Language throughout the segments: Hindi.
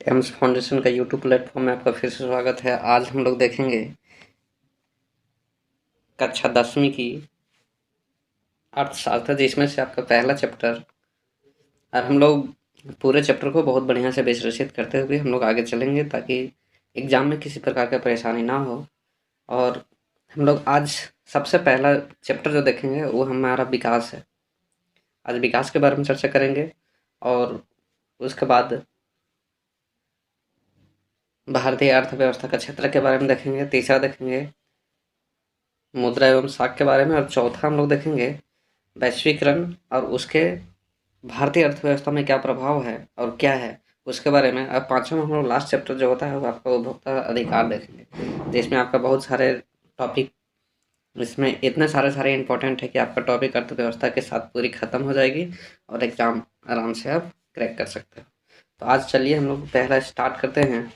एम्स फाउंडेशन का यूट्यूब प्लेटफॉर्म में आपका फिर से स्वागत है। आज हम लोग देखेंगे कक्षा 10वीं की अर्थशास्त्र, जिसमें से आपका पहला चैप्टर। और हम लोग पूरे चैप्टर को बहुत बढ़िया से विश्लेषित करते हुए हम लोग आगे चलेंगे, ताकि एग्जाम में किसी प्रकार का परेशानी ना हो। और हम लोग आज सबसे पहला चैप्टर जो देखेंगे वो हमारा विकास है। आज विकास के बारे में चर्चा करेंगे, और उसके बाद भारतीय अर्थव्यवस्था का क्षेत्र के बारे में देखेंगे। तीसरा देखेंगे मुद्रा एवं साख के बारे में, और चौथा हम लोग देखेंगे वैश्वीकरण और उसके भारतीय अर्थव्यवस्था में क्या प्रभाव है और क्या है उसके बारे में। अब पाँचवा में हम लोग लास्ट चैप्टर जो होता है वो आपका उपभोक्ता अधिकार देखेंगे, जिसमें आपका बहुत सारे टॉपिक, इसमें इतने सारे इंपॉर्टेंट है कि आपका टॉपिक अर्थव्यवस्था के साथ पूरी ख़त्म हो जाएगी और एग्ज़ाम आराम से आप क्रैक कर सकते हो। तो आज चलिए हम लोग पहला स्टार्ट करते हैं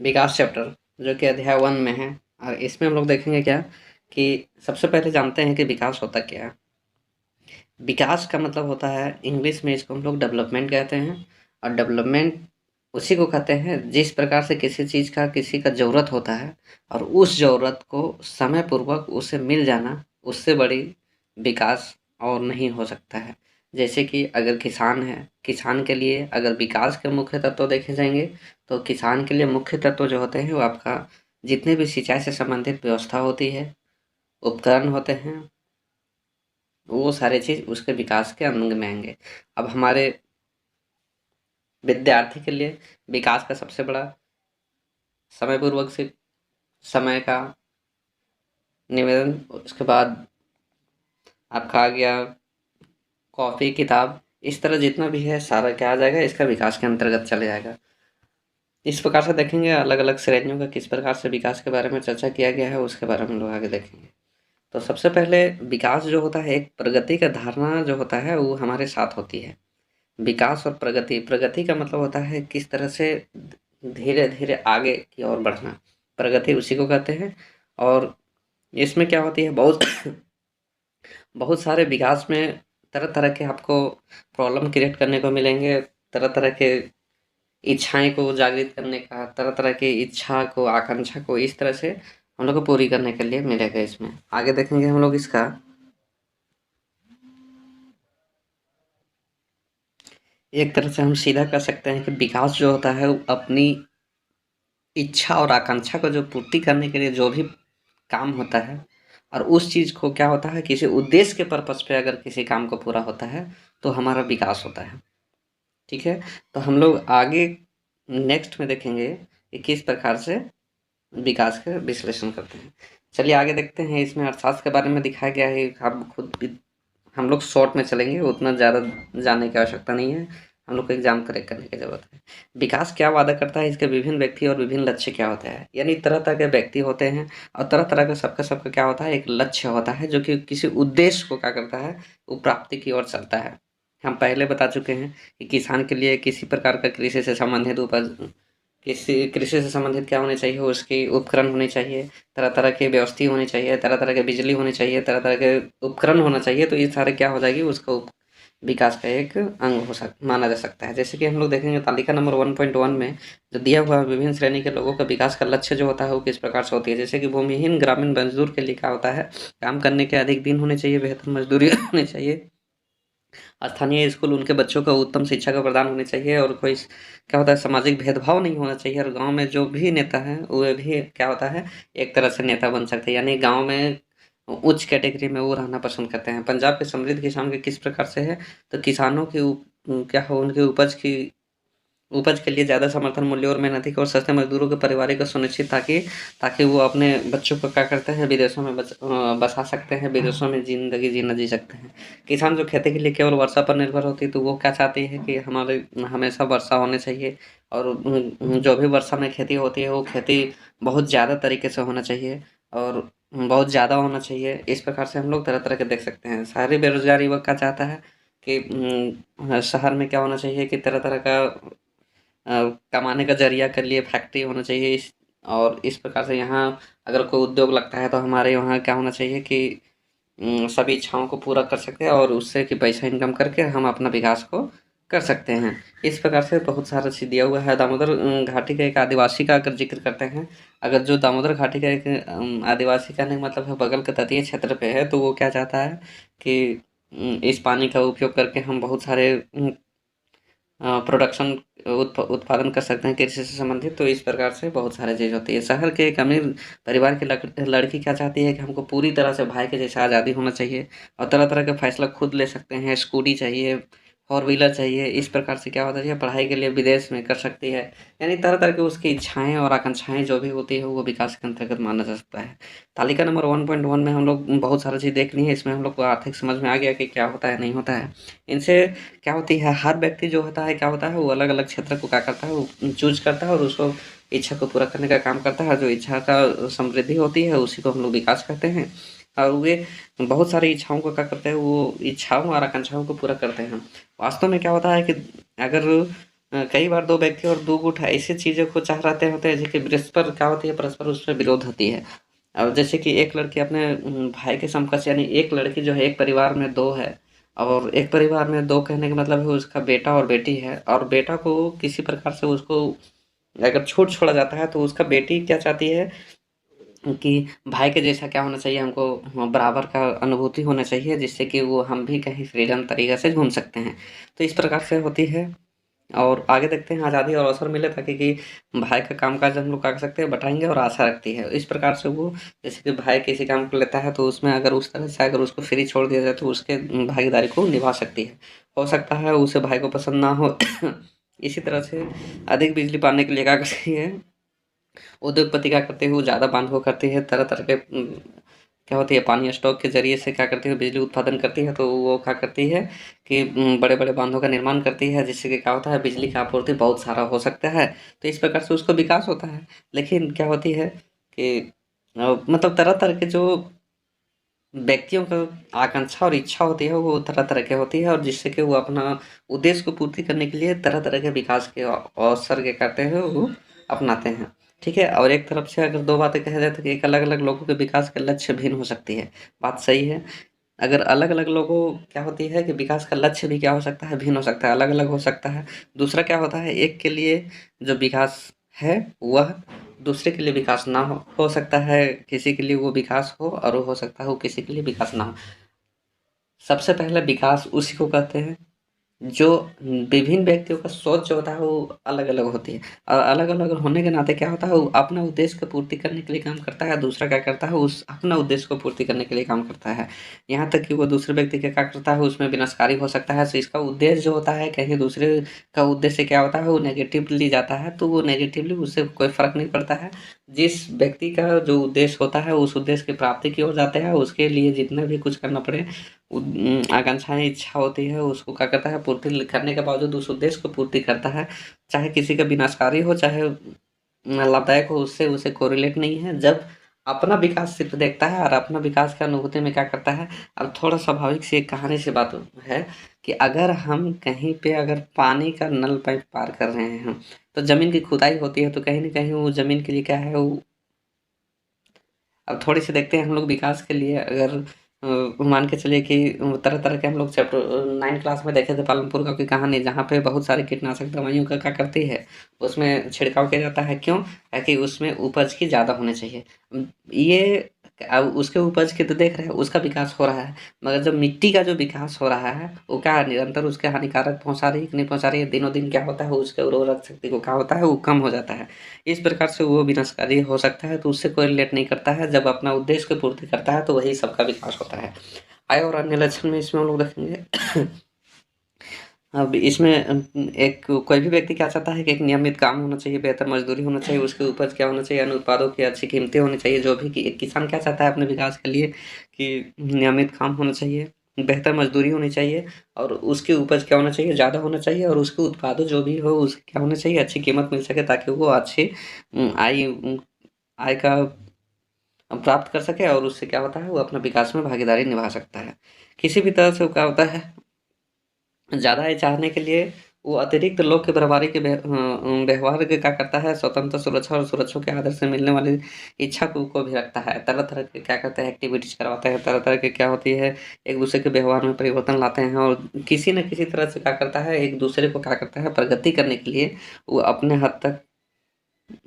विकास चैप्टर, जो कि अध्याय 1 में है। और इसमें हम लोग देखेंगे क्या कि सबसे पहले जानते हैं कि विकास होता क्या है। विकास का मतलब होता है, इंग्लिश में इसको हम लोग डेवलपमेंट कहते हैं। और डेवलपमेंट उसी को कहते हैं जिस प्रकार से किसी चीज़ का किसी का ज़रूरत होता है और उस ज़रूरत को समय पूर्वक उसे मिल जाना, उससे बड़ी विकास और नहीं हो सकता है। जैसे कि अगर किसान है, किसान के लिए अगर विकास के मुख्य तत्व देखे जाएंगे तो किसान के लिए मुख्य तत्व जो होते हैं वो आपका जितने भी सिंचाई से संबंधित व्यवस्था होती है, उपकरण होते हैं, वो सारे चीज़ उसके विकास के अंग में आएंगे। अब हमारे विद्यार्थी के लिए विकास का सबसे बड़ा समय पूर्वक से समय का निवेदन, उसके बाद आपका आ गया कॉपी किताब, इस तरह जितना भी है सारा क्या आ जाएगा, इसका विकास के अंतर्गत चले जाएगा। इस प्रकार से देखेंगे अलग अलग श्रेणियों का किस प्रकार से विकास के बारे में चर्चा किया गया है, उसके बारे में हम लोग आगे देखेंगे। तो सबसे पहले विकास जो होता है, एक प्रगति का धारणा जो होता है वो हमारे साथ होती है। विकास और प्रगति, प्रगति का मतलब होता है किस तरह से धीरे धीरे आगे की ओर बढ़ना, प्रगति उसी को कहते हैं। और इसमें क्या होती है, बहुत बहुत सारे विकास में तरह तरह के आपको प्रॉब्लम क्रिएट करने को मिलेंगे, तरह तरह के इच्छाएं को जागृत करने का, तरह तरह की इच्छा को, आकांक्षा को इस तरह से हम लोग को पूरी करने के लिए मिलेगा। इसमें आगे देखेंगे हम लोग इसका। एक तरह से हम सीधा कह सकते हैं कि विकास जो होता है वो अपनी इच्छा और आकांक्षा को जो पूर्ति करने के लिए जो भी काम होता है, और उस चीज़ को क्या होता है, किसी उद्देश्य के पर्पस पे अगर किसी काम को पूरा होता है तो हमारा विकास होता है। ठीक है, तो हम लोग आगे नेक्स्ट में देखेंगे कि किस प्रकार से विकास का विश्लेषण करते हैं। चलिए आगे देखते हैं। इसमें अर्थशास्त्र के बारे में दिखाया गया है, आप खुद भी, हम लोग शॉर्ट में चलेंगे, उतना ज़्यादा जानने की आवश्यकता नहीं है, हम लोग को एग्जाम करेक्ट करने की ज़रूरत है। विकास क्या वादा करता है, इसके विभिन्न व्यक्ति और विभिन्न लक्ष्य क्या होते हैं। यानी तरह तरह के व्यक्ति होते हैं और तरह तरह का सबका सबका क्या होता है, एक लक्ष्य होता है जो कि किसी उद्देश्य को क्या करता है, वो प्राप्ति की ओर चलता है। हम पहले बता चुके हैं कि किसान के लिए किसी प्रकार का कृषि से संबंधित उपज, किसी कृषि से संबंधित क्या होने चाहिए, उसके उपकरण होने चाहिए, तरह तरह की व्यवस्था होनी चाहिए, तरह तरह के बिजली होनी चाहिए, तरह तरह के उपकरण होना चाहिए। तो ये सारे क्या हो जाएगी, उसका विकास का एक अंग हो सक माना जा सकता है। जैसे कि हम लोग देखेंगे तालिका नंबर 1.1 में जो दिया हुआ है, विभिन्न श्रेणी के लोगों का विकास का लक्ष्य जो होता है वो किस प्रकार से होती है। जैसे कि भूमिहीन ग्रामीण मजदूर के लिए क्या होता है, काम करने के अधिक दिन होने चाहिए, बेहतर मजदूरी होनी चाहिए, स्थानीय स्कूल उनके बच्चों को उत्तम शिक्षा का प्रदान होनी चाहिए, और कोई क्या होता है, सामाजिक भेदभाव नहीं होना चाहिए। और गांव में जो भी नेता है वो भी क्या होता है, एक तरह से नेता बन सकते हैं, यानी गांव में उच्च कैटेगरी में वो रहना पसंद करते हैं। पंजाब के समृद्ध किसान के किस प्रकार से है, तो किसानों की क्या हो, उनकी उपज के लिए ज़्यादा समर्थन मूल्य और मेहनती और सस्ते मजदूरों के परिवार को सुनिश्चित, ताकि ताकि वो अपने बच्चों को क्या करते हैं, विदेशों में बसा सकते हैं, विदेशों में ज़िंदगी जीना जी सकते हैं। किसान जो खेती के लिए केवल वर्षा पर निर्भर होती है, तो वो क्या चाहती है कि हमारे हमेशा वर्षा होनी चाहिए, और जो भी वर्षा में खेती होती है वो खेती बहुत ज़्यादा तरीके से होना चाहिए और बहुत ज़्यादा होना चाहिए। इस प्रकार से हम लोग तरह तरह के देख सकते हैं। शहरी बेरोजगार युवक क्या चाहता है कि शहर में क्या होना चाहिए कि तरह तरह का कमाने का ज़रिया के लिए फैक्ट्री होना चाहिए। और इस प्रकार से यहाँ अगर कोई उद्योग लगता है तो हमारे यहाँ क्या होना चाहिए कि सभी इच्छाओं को पूरा कर सकते हैं, और उससे कि पैसा इनकम करके हम अपना विकास को कर सकते हैं। इस प्रकार से बहुत सारा चीज़ दिया हुआ है। दामोदर घाटी का एक आदिवासी का अगर ज़िक्र करते हैं, अगर जो दामोदर घाटी का एक आदिवासी कहने का मतलब है बगल के तटीय क्षेत्र पे है, तो वो क्या चाहता है कि इस पानी का उपयोग करके हम बहुत सारे प्रोडक्शन उत्पादन कर सकते हैं कृषि से संबंधित। तो इस प्रकार से बहुत सारी चीज़ होती है। शहर के एक अमीर परिवार की लड़की क्या चाहती है कि हमको पूरी तरह से भाई के जैसा आज़ादी होना चाहिए और तरह-तरह के फैसला खुद ले सकते हैं। स्कूटी चाहिए, फोर व्हीलर चाहिए। इस प्रकार से क्या होता है, पढ़ाई के लिए विदेश में कर सकती है। यानी तरह-तरह की उसकी इच्छाएँ और आकांक्षाएँ जो भी होती है, वो विकास के अंतर्गत माना जा सकता है। तालिका नंबर 1.1 में हम लोग बहुत सारी चीज़ देख ली है। इसमें हम लोग को आर्थिक समझ में आ गया कि क्या होता है, नहीं होता है। इनसे क्या होती है, हर व्यक्ति जो होता है क्या होता है, वो अलग-अलग क्षेत्र को क्या करता है, वो चूज़ करता है और उसको इच्छा को पूरा करने का काम करता है। जो इच्छा का समृद्धि होती है उसी को हम लोग विकास कहते हैं। और वे बहुत सारी इच्छाओं को क्या करते हैं, वो इच्छाओं और आकांक्षाओं को पूरा करते हैं। वास्तव में क्या होता है कि अगर कई बार 2 व्यक्ति और 2 गुट ऐसी चीज़ों को चाह रहे होते हैं जो कि परस्पर क्या होती है, परस्पर उसमें विरोध होती है। अब जैसे कि एक लड़की अपने भाई के समकक्ष, यानी एक लड़की जो है एक परिवार में 2 है और एक परिवार में 2 कहने का मतलब है उसका बेटा और बेटी है और बेटा को किसी प्रकार से उसको अगर छूट छोड़ा जाता है तो उसका बेटी क्या चाहती है कि भाई के जैसा क्या होना चाहिए, हमको बराबर का अनुभूति होना चाहिए जिससे कि वो हम भी कहीं फ्रीडम तरीके से घूम सकते हैं। तो इस प्रकार से होती है। और आगे देखते हैं आज़ादी और अवसर मिले ताकि कि भाई का काम-काज हम लोग क्या कर सकते हैं, बँटाएँगे और आशा रखती है। इस प्रकार से वो जैसे कि भाई किसी काम को लेता है तो उसमें अगर उस तरह से अगर उसको फ्री छोड़ दिया जाए तो उसके भागीदारी को निभा सकती है। हो सकता है उसे भाई को पसंद ना हो। इसी तरह से अधिक बिजली पाने के लिए क्या करती है, उद्योगपति क्या करते हैं, वो ज़्यादा बाँध को करती है, तरह-तरह के क्या होती है, पानी स्टॉक के ज़रिए से क्या करती है, बिजली उत्पादन करती है। तो वो क्या करती है कि बड़े-बड़े बाँधों का निर्माण करती है, जिससे कि क्या होता है, बिजली का आपूर्ति बहुत सारा हो सकता है। तो इस प्रकार से उसका विकास होता है। लेकिन क्या होती है कि मतलब तरह-तरह के जो व्यक्तियों का आकांक्षा और इच्छा होती है, वो तरह-तरह की होती है और जिससे कि वो अपना उद्देश्य को पूर्ति करने के लिए तरह-तरह के विकास के अवसर क्या करते हैं, वो अपनाते हैं। ठीक है? और एक तरफ से अगर 2 बातें कहा जाए तो कि एक अलग-अलग लोगों के विकास के लक्ष्य भिन्न हो सकती है। बात सही है। अगर अलग-अलग लोगों क्या होती है कि विकास का लक्ष्य भी क्या हो सकता है, भिन्न हो सकता है, अलग-अलग हो सकता है। दूसरा क्या होता है, एक के लिए जो विकास है, वह दूसरे के लिए विकास ना हो सकता है किसी के लिए वो विकास हो और हो सकता है वो किसी के लिए विकास ना हो। सबसे पहले विकास उसी को कहते हैं जो विभिन्न व्यक्तियों का सोच जो होता है वो अलग-अलग होती है और अलग-अलग होने के नाते क्या होता है, वो अपना उद्देश्य को पूर्ति करने के लिए काम करता है, दूसरा क्या करता है, उस अपना उद्देश्य को पूर्ति करने के लिए काम करता है। यहाँ तक कि वो दूसरे व्यक्ति का क्या करता है, उसमें विनाशकारी हो सकता है। तो इसका उद्देश्य जो होता है, कहीं दूसरे का उद्देश्य क्या होता है, वो नेगेटिवली जाता है, तो वो नेगेटिवली उससे कोई फ़र्क नहीं पड़ता है। जिस व्यक्ति का जो उद्देश्य होता है, उस उद्देश्य की प्राप्ति की ओर जाता है, उसके लिए जितना भी कुछ करना पड़े आकांक्षाएँ, इच्छा होती है, उसको क्या करता है, पूर्ति करने के बावजूद उस उद्देश्य को पूर्ति करता है। चाहे किसी का विनाशकारी हो, चाहे लाभदायक हो, उससे उसे कोरिलेट नहीं है। जब अपना विकास सिर्फ़ देखता है और अपना विकास की अनुभूति में क्या करता है, अब थोड़ा स्वाभाविक सी एक कहानी सी बात है कि अगर हम कहीं पे अगर पानी का नल पाइप पार कर रहे हैं, तो ज़मीन की खुदाई होती है, तो कहीं न कहीं वो ज़मीन के लिए क्या है, वो अब थोड़ी-सी देखते हैं हम लोग विकास के लिए अगर मान के चलिए कि तरह-तरह के हम लोग चैप्टर 9 क्लास में देखे थे पालमपुर गाँव की कहानी, जहाँ पे बहुत सारी कीटनाशक दवाइयों का क्या करती है, उसमें छिड़काव किया जाता है, क्यों? ताकि उसमें उपज की ज़्यादा होनी चाहिए। ये अब उसके उपज की तो देख रहे हैं, उसका विकास हो रहा है, मगर जब मिट्टी का जो विकास हो रहा है, वो क्या है निरंतर उसके हानिकारक पहुँचा रही है कि नहीं पहुँचा रही है, दिनों-दिन क्या होता है, उसके उर्वरक शक्ति को क्या होता है, वो कम हो जाता है। इस प्रकार से वो विनाशकारी हो सकता है, तो उससे कोई रिलेट नहीं करता है। जब अपना उद्देश्य की पूर्ति करता है, तो वही सबका विकास होता है। आय और अन्य लक्षण में इसमें हम लोग देखेंगे। अब इसमें एक कोई भी व्यक्ति क्या चाहता है कि एक नियमित काम होना चाहिए, बेहतर मज़दूरी होना चाहिए, उसकी उपज क्या होना चाहिए, अन्य उत्पादों की अच्छी कीमतें होनी चाहिए, जो भी कि एक किसान क्या चाहता है अपने विकास के लिए कि नियमित काम होना चाहिए, बेहतर मज़दूरी होनी चाहिए और उसकी उपज क्या होना चाहिए, ज़्यादा होना चाहिए और उसके उत्पादों जो भी हो उसकी क्या होना चाहिए, अच्छी कीमत मिल सके ताकि वो अच्छी आय का प्राप्त कर सके और उससे क्या होता है, वो अपना विकास में भागीदारी निभा सकता है। किसी भी तरह से वो क्या होता है ज़्यादा आय चाहने के लिए वो अतिरिक्त लोग के बर्बारी के व्यवहार के क्या करता है, स्वतंत्र सुरक्षा और सुरक्षा के आदर से मिलने वाली इच्छा को भी रखता है। तरह-तरह के क्या करता है, एक्टिविटीज़ करवाता है, तरह-तरह के क्या होती है, एक-दूसरे के व्यवहार में परिवर्तन लाते हैं और किसी न किसी तरह से क्या करता है, एक-दूसरे को क्या करता है, प्रगति करने के लिए वो अपने हद तक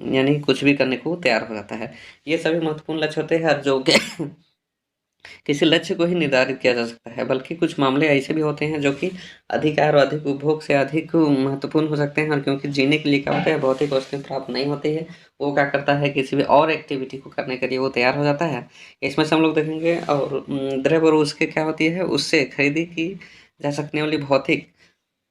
यानी कुछ भी करने को तैयार हो जाता है। ये सभी महत्वपूर्ण लक्ष्य होते हैं जो कि किसी लक्ष्य को ही निर्धारित किया जा सकता है, बल्कि कुछ मामले ऐसे भी होते हैं जो कि अधिकार और अधिक उपभोग से अधिक महत्वपूर्ण हो सकते हैं और क्योंकि जीने के लिए क्या होता है, भौतिक वस्तुएँ प्राप्त नहीं होती है, वो क्या करता है किसी भी और एक्टिविटी को करने के लिए वो तैयार हो जाता है। इसमें से हम लोग देखेंगे और द्रव्य और उसके क्या होती है, उससे खरीदी की जा सकने वाली भौतिक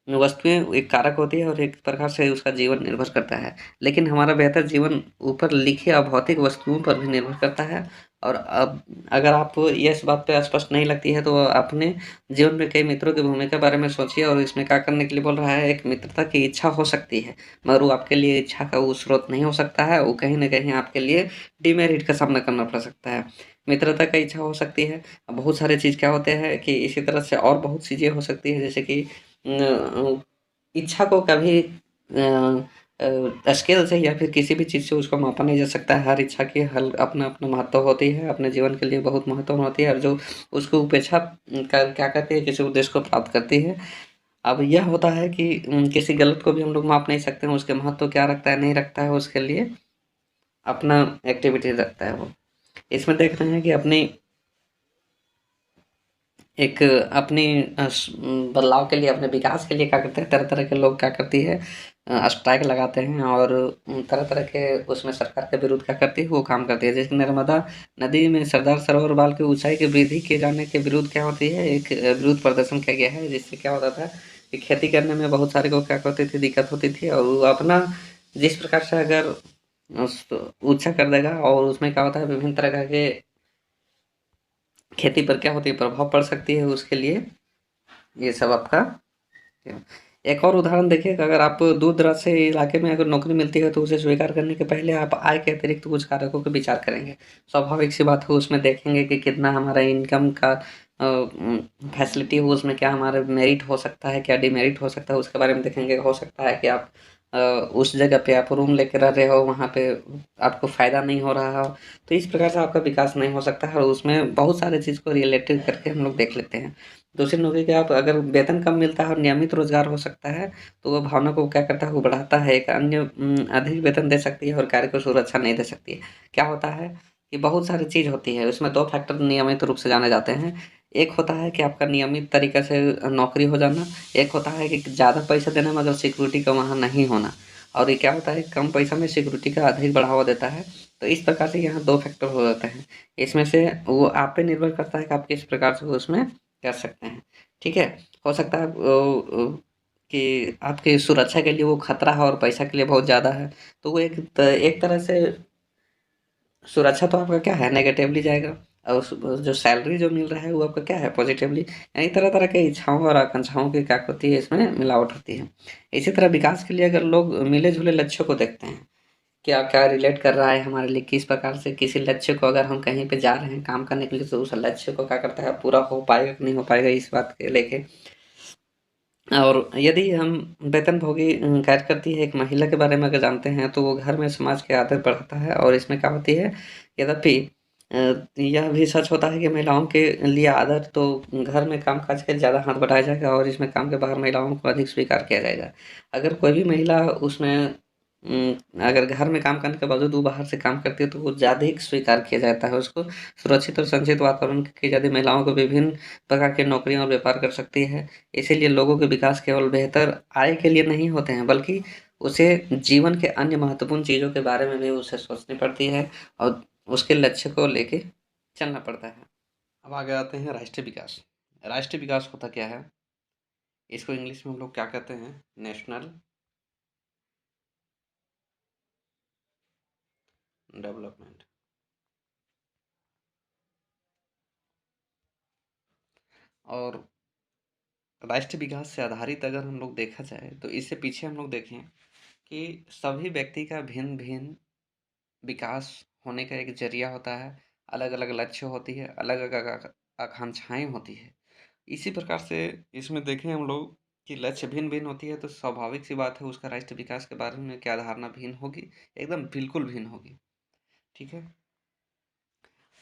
वस्तुएँ एक कारक होती है और एक प्रकार से उसका जीवन निर्भर करता है। लेकिन हमारा बेहतर जीवन ऊपर लिखे अभौतिक वस्तुओं पर भी निर्भर करता है और अब अगर आपको ये इस बात पे स्पष्ट नहीं लगती है तो अपने जीवन में कई मित्रों की भूमिका के बारे में सोचिए और इसमें क्या करने के लिए बोल रहा है, एक मित्रता की इच्छा हो सकती है, मगर वो आपके लिए इच्छा का वो स्रोत नहीं हो सकता है, वो कहीं न कहीं आपके लिए डिमेरिट का सामना करना पड़ सकता है। मित्रता का इच्छा हो सकती है, अब बहुत सारे चीज़ क्या होते हैं कि इसी तरह से और बहुत चीज़ें हो सकती है जैसे कि इच्छा को कभी स्केल से या फिर किसी भी चीज़ से उसको मापा नहीं जा सकता है। हर इच्छा की हल अपना-अपना महत्व होती है, अपने जीवन के लिए बहुत महत्वपूर्ण होती है और जो उसको उपेक्षा कर क्या कहते हैं, किसी उद्देश्य को प्राप्त करती है। अब यह होता है कि किसी गलत को भी हम लोग माप नहीं सकते हैं, उसके महत्व क्या रखता है, नहीं रखता है, उसके लिए अपना एक्टिविटी रखता है वो। इसमें देख रहे हैं कि अपनी एक अपनी बदलाव के लिए, अपने विकास के लिए क्या करते हैं, तरह-तरह के लोग क्या करती है स्ट्राइक लगाते हैं और तरह-तरह के उसमें सरकार के विरुद्ध क्या करती है, वो काम करती है। जैसे नर्मदा नदी में सरदार सरोवर बांध की ऊँचाई की वृद्धि किए जाने के विरुद्ध क्या होती है, एक विरोध प्रदर्शन किया गया है, जिससे क्या होता था कि खेती करने में बहुत सारे को क्या होती थी, दिक्कत होती थी और वो अपना जिस प्रकार से अगर उस ऊँचा कर देगा और उसमें क्या होता है, विभिन्न तरह के खेती पर क्या होती है, प्रभाव पड़ सकती है, उसके लिए ये सब आपका एक और उदाहरण देखिए कि अगर आप दूर-दराज से इलाके में अगर नौकरी मिलती है, तो उसे स्वीकार करने के पहले आप आय के अतिरिक्त कुछ कारकों पे विचार करेंगे। स्वाभाविक सी बात है उसमें देखेंगे कि कितना हमारा इनकम का फैसिलिटी हो उसमें क्या हमारा मेरिट हो सकता है, क्या डिमेरिट हो सकता है, उसके बारे में देखेंगे। हो सकता है कि आप उस जगह पे आप रूम लेके रह रहे हो, वहाँ पे आपको फ़ायदा नहीं हो रहा हो, तो इस प्रकार से आपका विकास नहीं हो सकता है और उसमें बहुत सारे चीज़ को रिलेटेड करके हम लोग देख लेते हैं। दूसरी नौकरी के आप अगर वेतन कम मिलता है और नियमित रोज़गार हो सकता है, तो वो भावना को क्या करता है, वो बढ़ाता है। एक अन्य अधिक वेतन दे सकती है और कार्य को सुरक्षा नहीं दे सकती है। क्या होता है कि बहुत सारी चीज़ होती है, उसमें 2 फैक्टर नियमित रूप से जाने जाते हैं। एक होता है कि आपका नियमित तरीके से नौकरी हो जाना, एक होता है कि ज़्यादा पैसा देना मगर सिक्योरिटी का वहाँ नहीं होना और ये क्या होता है, कम पैसा में सिक्योरिटी का अधिक बढ़ावा देता है। तो इस प्रकार से यहाँ 2 फैक्टर हो जाते हैं। इसमें से वो आप पे निर्भर करता है कि आप किस प्रकार से उसमें कर सकते हैं, ठीक है? हो सकता है कि आपकी सुरक्षा के लिए वो खतरा है और पैसा के लिए बहुत ज़्यादा है, तो वो एक तरह से सुरक्षा तो आपका क्या है नेगेटिवली जाएगा और जो सैलरी जो मिल रहा है वो आपका क्या है पॉजिटिवली यानी तरह-तरह के इच्छाओं और आकांक्षाओं की क्या होती है इसमें मिलावट होती है। इसी तरह विकास के लिए अगर लोग मिले-जुले लक्ष्यों को देखते हैं, क्या-क्या रिलेट कर रहा है हमारे लिए, किस प्रकार से किसी लक्ष्य को अगर हम कहीं पे जा रहे हैं काम करने के लिए तो उस लक्ष्य को क्या करता है पूरा हो पाएगा कि नहीं हो पाएगा इस बात को लेके और यदि हम वेतनभोगी कार्य करती है एक महिला के बारे में अगर जानते हैं तो वो घर में समाज की आदत बढ़ाता है और इसमें क्या होती है यद्यपि यह भी सच होता है कि महिलाओं के लिए आदत तो घर में काम-काज के ज़्यादा हाथ बटाया जाएगा और इसमें काम के बाहर महिलाओं को अधिक स्वीकार किया जाएगा। अगर कोई भी महिला उसमें अगर घर में काम करने के बावजूद वो बाहर से काम करती है तो वो ज़्यादा ही स्वीकार किया जाता है उसको। सुरक्षित और संचित वातावरण की यदि महिलाओं को विभिन्न प्रकार की नौकरियाँ और व्यापार कर सकती है। इसीलिए लोगों के विकास केवल बेहतर आय के लिए नहीं होते हैं, बल्कि उसे जीवन के अन्य महत्वपूर्ण चीज़ों के बारे में भी उसे सोचनी पड़ती है और उसके लक्ष्य को लेके चलना पड़ता है। अब आगे आते हैं राष्ट्रीय विकास। राष्ट्रीय विकास होता क्या है? इसको इंग्लिश में हम लोग क्या कहते हैं? National development. और राष्ट्रीय विकास से आधारित अगर हम लोग देखा जाए, तो इससे पीछे हम लोग देखें कि सभी व्यक्ति का भिन्न-भिन्न विकास होने का एक ज़रिया होता है, अलग-अलग लक्ष्य होती है, अलग-अलग आकांक्षाएँ होती हैं। इसी प्रकार से इसमें देखें हम लोग कि लक्ष्य भिन्न-भिन्न होती है, तो स्वाभाविक सी बात है उसका राष्ट्र विकास के बारे में क्या धारणा भिन्न होगी, एकदम बिल्कुल भिन्न होगी, ठीक है?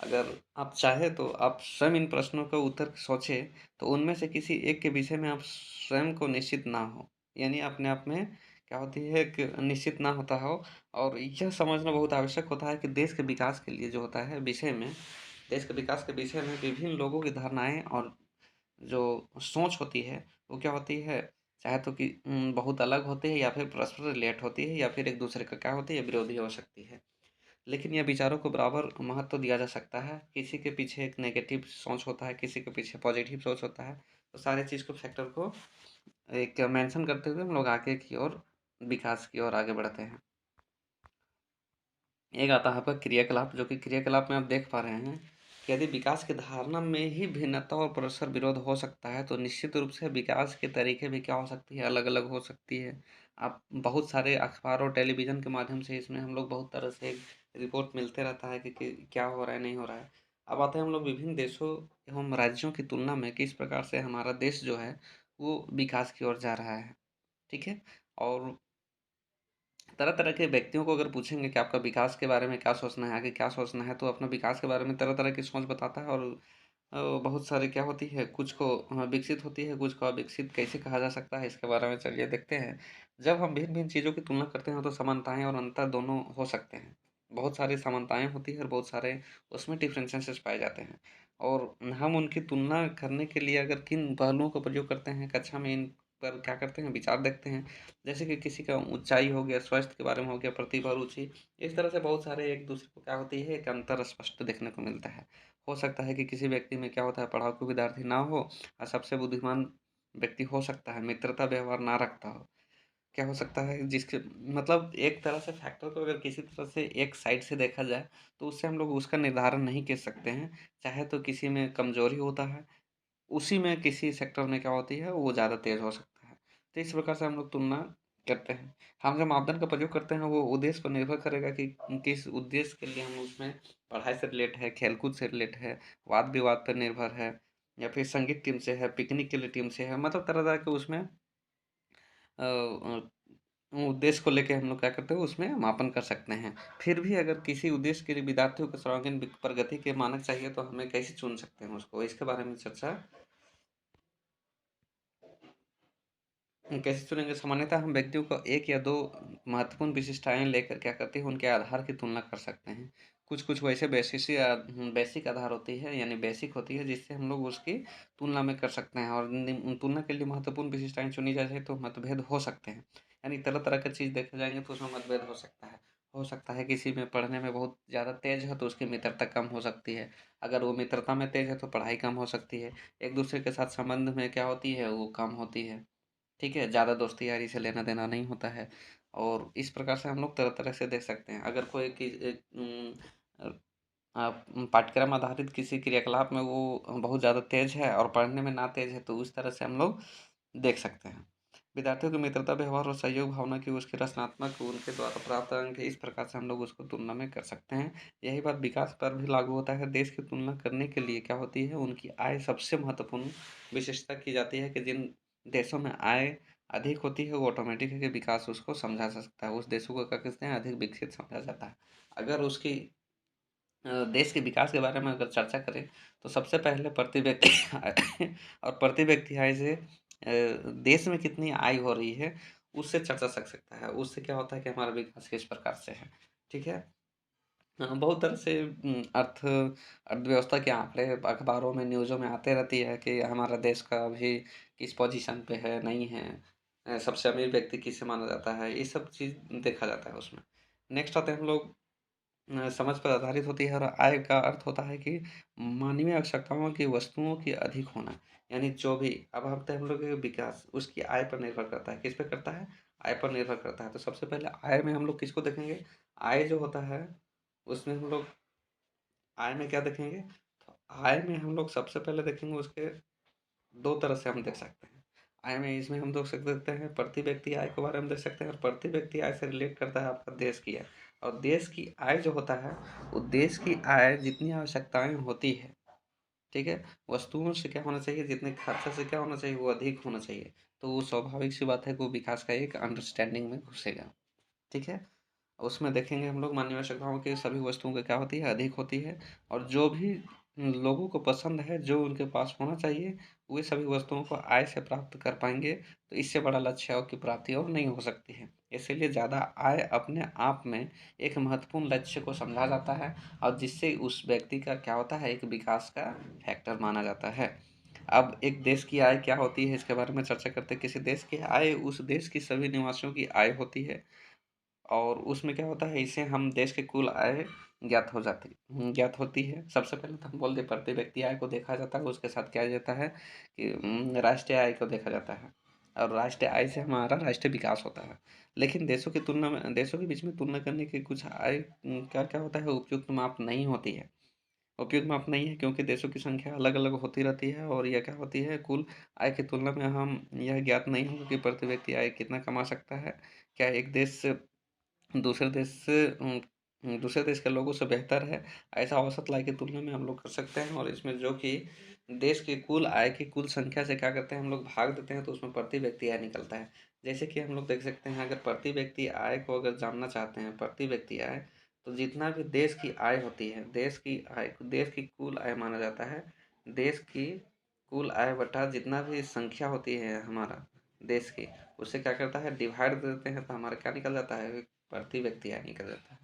अगर आप चाहें तो आप स्वयं इन प्रश्नों का उत्तर सोचें, तो उनमें से किसी एक के विषय में आप स्वयं को निश्चित ना हो। यानी अपने आप में क्या होती है कि निश्चित ना होता हो और यह समझना बहुत आवश्यक होता है कि देश के विकास के लिए जो होता है विषय में देश के विकास के विषय में विभिन्न लोगों की धारणाएँ और जो सोच होती है, वो क्या होती है, चाहे तो कि बहुत अलग होती है या फिर परस्पर रिलेट होती है या फिर एक-दूसरे का क्या होती है, विरोधी हो सकती है। लेकिन ये विचारों को बराबर महत्व दिया जा सकता है। किसी के पीछे एक नेगेटिव सोच होता है, किसी के पीछे पॉजिटिव सोच होता है। तो सारे चीज़ को फैक्टर को एक मेंशन करते हुए हम लोग आगे की ओर विकास की ओर आगे बढ़ते हैं। एक आता है आपका क्रियाकलाप, जो कि क्रियाकलाप में आप देख पा रहे हैं कि यदि विकास की धारणा में ही भिन्नता और परस्पर विरोध हो सकता है, तो निश्चित रूप से विकास के तरीके भी क्या हो सकती है, अलग-अलग हो सकती है। आप बहुत सारे अखबार और टेलीविज़न के माध्यम से इसमें हम लोग बहुत तरह से रिपोर्ट मिलते रहता है कि क्या हो रहा है, नहीं हो रहा है। अब आते हैं हम लोग विभिन्न देशों एवं राज्यों की तुलना में किस प्रकार से हमारा देश जो है, वो विकास की ओर जा रहा है, ठीक है? और तरह-तरह के व्यक्तियों को अगर पूछेंगे कि आपका विकास के बारे में क्या सोचना है, आगे क्या सोचना है, तो अपना विकास के बारे में तरह-तरह की सोच बताता है और बहुत सारी क्या होती है, कुछ को विकसित होती है, कुछ को अविकसित कैसे कहा जा सकता है, इसके बारे में चलिए देखते हैं। जब हम भिन्न-भिन्न चीज़ों की तुलना करते हैं, तो समानताएँ और अंतर दोनों हो सकते हैं। बहुत सारी समानताएँ होती हैं और बहुत सारे उसमें डिफरेंसेस पाए जाते हैं और हम उनकी तुलना करने के लिए अगर किन पहलुओं का प्रयोग करते हैं, कक्षा में इन पर क्या करते हैं, विचार देखते हैं। जैसे कि किसी का ऊँचाई हो गया, स्वास्थ्य के बारे में हो गया, प्रतिभा, रुचि, इस तरह से बहुत सारे एक-दूसरे को क्या होती है, एक अंतर स्पष्ट देखने को मिलता है। हो सकता है कि किसी व्यक्ति में क्या होता है, पढ़ाकू विद्यार्थी ना हो और सबसे बुद्धिमान व्यक्ति हो सकता है, मित्रता व्यवहार ना रखता हो। क्या हो सकता है जिसके मतलब एक तरह से फैक्टर को अगर किसी तरह से एक साइड से देखा जाए, तो उससे हम लोग उसका निर्धारण नहीं कर सकते हैं। चाहे तो किसी में कमज़ोरी होता है, उसी में किसी सेक्टर में क्या होती है, वो ज़्यादा तेज़ हो सकता है। तो इस प्रकार से हम लोग तुलना करते हैं। हम जो मापदंड का प्रयोग करते हैं, वो उद्देश्य पर निर्भर करेगा कि किस उद्देश्य के लिए हम उसमें पढ़ाई से रिलेट है, खेलकूद से रिलेट है, वाद-विवाद पर निर्भर है या फिर संगीत टीम से है, पिकनिक के लिए टीम से है, मतलब तरह-तरह के उसमें उद्देश्य को लेके हम लोग क्या करते हैं, उसमें मापन कर सकते हैं। फिर भी अगर किसी उद्देश्य के लिए विद्यार्थियों को सर्वांगीण प्रगति के मानक चाहिए, तो हमें कैसे चुन सकते हैं उसको? इसके बारे में चर्चा कैसे चुनेंगे? सामान्यतः हम व्यक्तियों को 1 या 2 महत्वपूर्ण विशेषताएँ लेकर क्या करते हैं, उनके आधार की तुलना कर सकते हैं। कुछ-कुछ वैसे बेसिक आधार होती है, यानी बेसिक होती है, जिससे हम लोग उसकी तुलना में कर सकते हैं और तुलना के लिए महत्वपूर्ण विशेषताएँ चुनी जाए तो मतभेद हो सकते हैं। यानी तरह-तरह का चीज़ देखे जाएँगे तो उसमें मतभेद हो सकता है। हो सकता है किसी में पढ़ने में बहुत ज़्यादा तेज़ है, तो उसकी मित्रता कम हो सकती है। अगर वो मित्रता में तेज़ है, तो पढ़ाई कम हो सकती है। एक-दूसरे के साथ संबंध में क्या होती है, वो कम होती है। ठीक है? ज़्यादा दोस्ती यारी से लेना-देना नहीं होता है और इस प्रकार से हम लोग तरह-तरह से देख सकते हैं। अगर कोई अ, पाठ्यक्रम आधारित किसी क्रियाकलाप में वो बहुत ज़्यादा तेज़ है और पढ़ने में ना तेज़ है, तो उस तरह से हम लोग देख सकते हैं। विद्यार्थियों की मित्रता, व्यवहार और सहयोग भावना की उसकी रचनात्मक उनके द्वारा प्राप्त अंक इस प्रकार से हम लोग उसको तुलना में कर सकते हैं। यही बात विकास पर भी लागू होता है। देश की तुलना करने के लिए क्या होती है, उनकी आय सबसे महत्वपूर्ण विशेषता की जाती है कि जिन देशों में आय अधिक होती है, वो ऑटोमेटिक है कि विकास उसको समझा जा सकता है। उस देशों को क्या कहते हैं, अधिक विकसित समझा जाता है। अगर उसकी देश के विकास के बारे में अगर चर्चा करें, तो सबसे पहले प्रति व्यक्ति और प्रति व्यक्ति आय से देश में कितनी आय हो रही है, उससे चर्चा सक सकता है। उससे क्या होता है कि हमारा विकास किस प्रकार से है, ठीक है? बहुत तरह से अर्थव्यवस्था के आंकड़े अखबारों में, न्यूज़ों में आते रहती है कि हमारा देश का अभी किस पोजीशन पे है, नहीं है। सबसे अमीर व्यक्ति किसे माना जाता है, ये सब चीज़ देखा जाता है उसमें। नेक्स्ट आते हैं हम लोग समझ पर आधारित होती है और आय का अर्थ होता है कि मानवीय आवश्यकताओं की वस्तुओं की अधिक होना। यानी जो भी अब हम लोग के विकास उसकी आय पर निर्भर करता है। किस पे करता है? आय पर निर्भर करता है। तो सबसे पहले आय में हम लोग किसको देखेंगे? आय जो होता है उसमें हम लोग आय में क्या देखेंगे? तो आय में हम लोग सबसे पहले देखेंगे उसके 2 तरह से हम देख सकते हैं। आय में इसमें हम देख सकते हैं प्रति व्यक्ति आय के बारे में देख सकते हैं और प्रति व्यक्ति आय से रिलेट करता है आपका देश की आय। और देश की आय जो होता है, वो देश की आय जितनी आवश्यकताएँ होती है, ठीक है? वस्तुओं से क्या होना चाहिए, जितने खर्चे से क्या होना चाहिए, वो अधिक होना चाहिए। तो वो स्वाभाविक सी बात है कि वो विकास का एक अंडरस्टैंडिंग में घुसेगा। ठीक है? उसमें देखेंगे हम लोग मानवीय आवश्यकताओं की सभी वस्तुओं की क्या होती है, अधिक होती है, और जो भी लोगों को पसंद है, जो उनके पास होना चाहिए, वे सभी वस्तुओं को आय से प्राप्त कर पाएँगे, तो इससे बड़ा लक्ष्यों की प्राप्ति और नहीं हो सकती है। इसीलिए ज़्यादा आय अपने आप में एक महत्वपूर्ण लक्ष्य को समझा जाता है, और जिससे उस व्यक्ति का क्या होता है, एक विकास का फैक्टर माना जाता है। अब एक देश की आय क्या होती है, इसके बारे में चर्चा करते हैं। किसी देश की आय उस देश की सभी निवासियों की आय होती है, और उसमें क्या होता है, इससे हम देश की कुल आय ज्ञात होती है। सबसे पहले तो हम बोल दें, प्रति व्यक्ति आय को देखा जाता है, उसके साथ क्या जाता है कि राष्ट्रीय आय को देखा जाता है, और राष्ट्रीय आय से हमारा राष्ट्रीय विकास होता है। लेकिन देशों के बीच में तुलना करने के कुछ आय क्या होता है, उपयुक्त माप नहीं होती है। उपयुक्त माप नहीं है क्योंकि देशों की संख्या अलग-अलग होती रहती है, और यह क्या होती है, कुल आय की तुलना में हम यह ज्ञात नहीं होगा कि प्रति व्यक्ति आय कितना कमा सकता है। क्या एक देश दूसरे देश से दूसरे देश के लोगों से बेहतर है, ऐसा औसत लाए की तुलना में हम लोग कर सकते हैं, और इसमें जो कि देश की कुल आय की कुल संख्या से क्या करते हैं, हम लोग भाग देते हैं, तो उसमें प्रति व्यक्ति आय निकलता है। जैसे कि हम लोग देख सकते हैं, अगर प्रति व्यक्ति आय को अगर जानना चाहते हैं, प्रति व्यक्ति आय, तो जितना भी देश की आय होती है, देश की कुल आय माना जाता है। देश की कुल आय बटा जितना भी संख्या होती है हमारा देश की, उससे क्या करता है, डिवाइड दे देते हैं, तो हमारा क्या निकल जाता है, प्रति व्यक्ति आय निकल जाता है।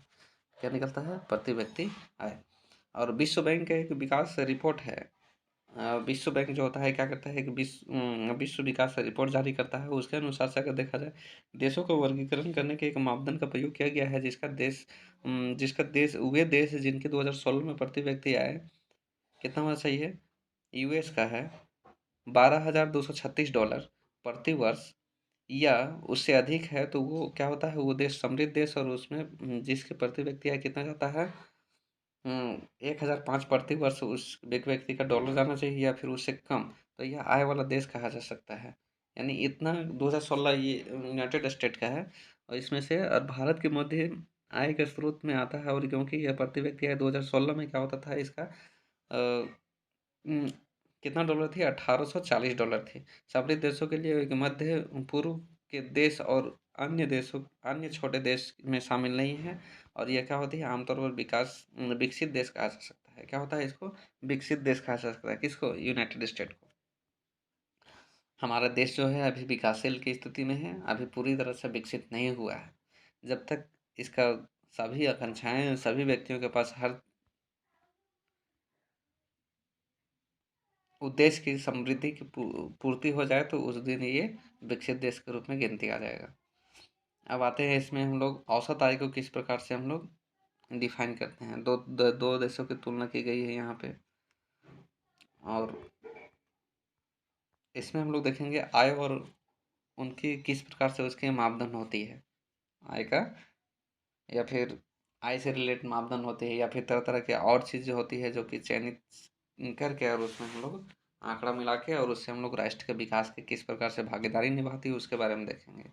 क्या निकलता है, प्रति व्यक्ति आय। और विश्व बैंक का एक विकास रिपोर्ट है। विश्व बैंक जो होता है क्या करता है, कि विश्व विकास रिपोर्ट जारी करता है। उसके अनुसार से अगर देखा जाए, देशों को वर्गीकरण करने के एक मापदंड का प्रयोग किया गया है, वे देश जिनके 2016 में प्रति व्यक्ति आय कितना होना चाहिए, यूएस का है $12,236 प्रति वर्ष, या उससे अधिक है, तो वो क्या होता है, वो देश समृद्ध देश, और उसमें जिसके प्रति व्यक्ति आय कितना जाता है, 1005 प्रति वर्ष उस एक व्यक्ति का डॉलर जाना चाहिए, या फिर उससे कम, तो यह आय वाला देश कहा जा सकता है। यानी इतना 2016 ये यूनाइटेड स्टेट का है, और इसमें से और भारत के मध्य आय के स्रोत में आता है, और क्योंकि यह प्रति व्यक्ति आय 2016 में क्या होता था, इसका उम, कितना डॉलर थी, $1840 थी। समृद्ध देशों के लिए एक मध्य पूर्व के देश और अन्य छोटे देश में शामिल नहीं है, और यह क्या होती है, आमतौर पर विकसित देश कहा जा सकता है। क्या होता है इसको? विकसित देश कहा जा सकता है। किसको? यूनाइटेड स्टेट को। हमारा देश जो है अभी विकासशील की स्थिति में है, अभी पूरी तरह से विकसित नहीं हुआ है। जब तक इसका सभी आकांक्षाएँ सभी व्यक्तियों के पास हर उद्देश्य की समृद्धि की पूर्ति हो जाए, तो उस दिन ये विकसित देश के रूप में गिनती आ जाएगा। अब आते हैं, इसमें हम लोग औसत आय को किस प्रकार से हम लोग डिफाइन करते हैं। दो देशों की तुलना की गई है यहाँ पे, और इसमें हम लोग देखेंगे आय और उनकी किस प्रकार से उसके मापदंड होती है, आय का, या फिर आय से रिलेटेड मापदंड होते हैं, या फिर तरह तरह के और चीज़ें होती है जो कि चयनित करके, और उसमें हम लोग आंकड़ा मिला के, और उससे हम लोग राष्ट्र के विकास की किस प्रकार से भागीदारी निभाती है, उसके बारे में देखेंगे।